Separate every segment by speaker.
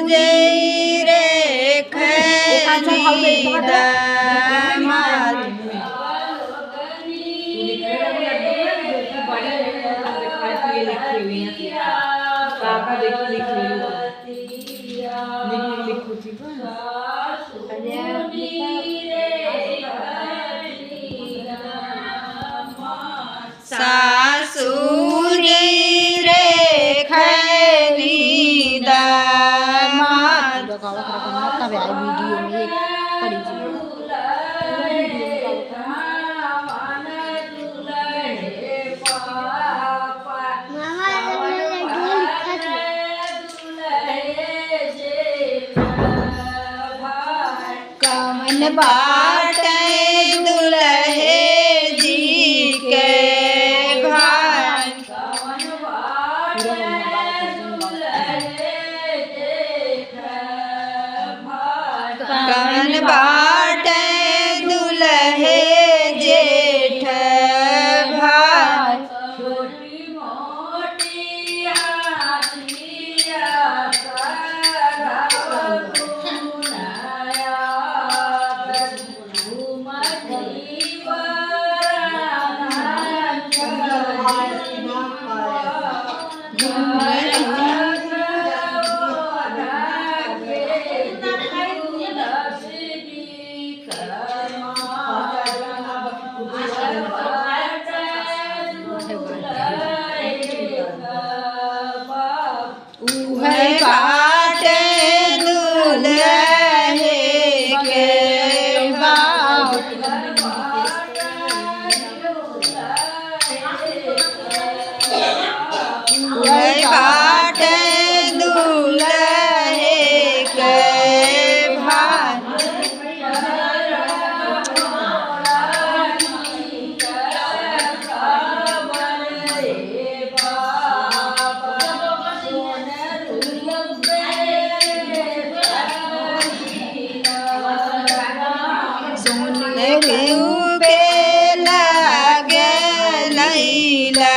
Speaker 1: જઈ રે ખરી દામાદ સાસુ જઈ રે ખરી દામાદ कवन बाटे दुल्हे जी के भाई कवन बाटे दुल्हे जेठ भाई बाटे दुल्हे के भाव बाटे दुल्हे के भाई पे लगे लैला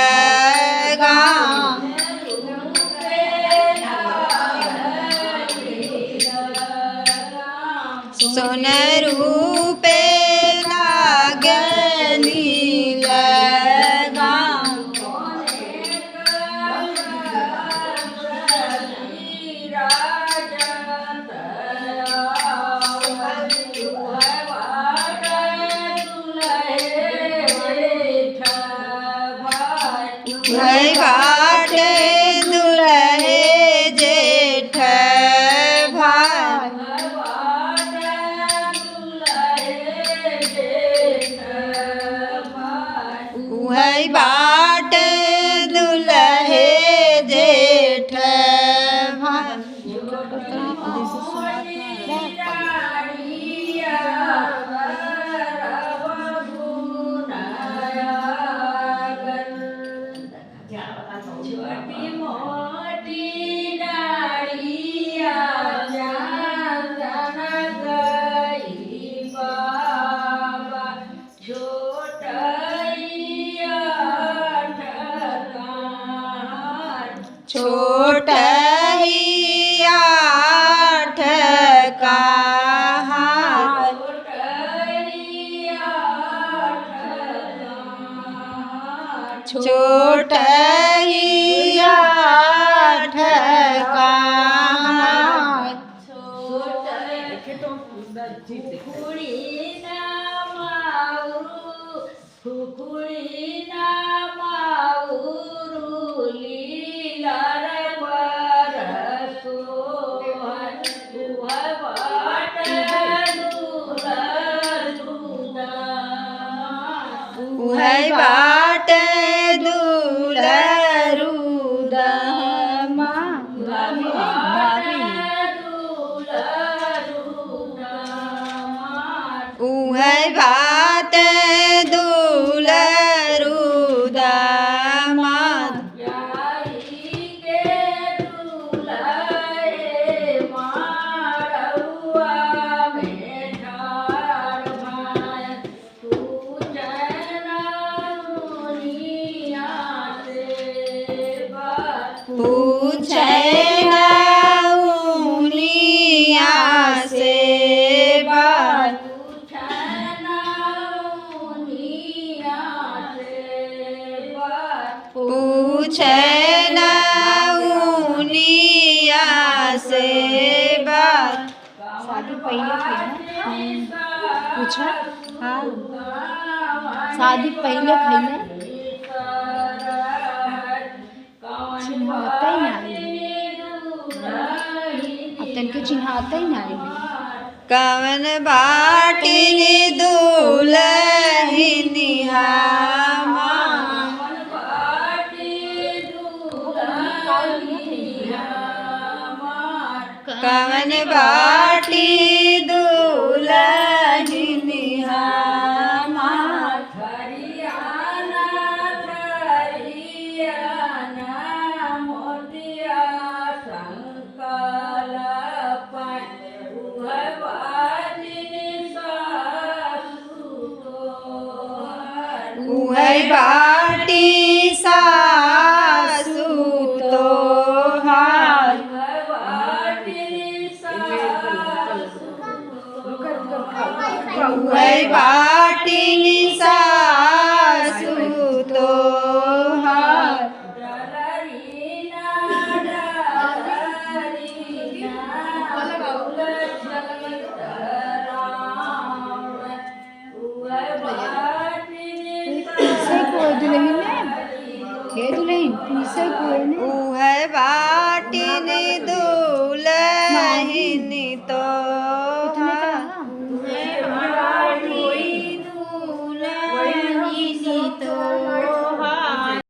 Speaker 1: सोनरू पे लागे नीला बाटे दुल्हे जेठ भाई बाटे दुल्हे जेठ भाई छोटी मोटी डालिया गई बाबा छोटहिया छोटहिया ठका बाटे दुलरू दमा बाटे दुलरू दामाद से बात
Speaker 2: शादी पहले थे ना पूछा हाँ शादी पहले थे ना चिन्हाता ही ना अब तनके चिन्हाता ही ना
Speaker 1: कवन बाटिनी दुलहिनिया कवन बाटी दुलहिनिया उहै बाटी सासु तोहार उहै बाटी सासु तोहार उहै बाटिनी दुलहिनी तो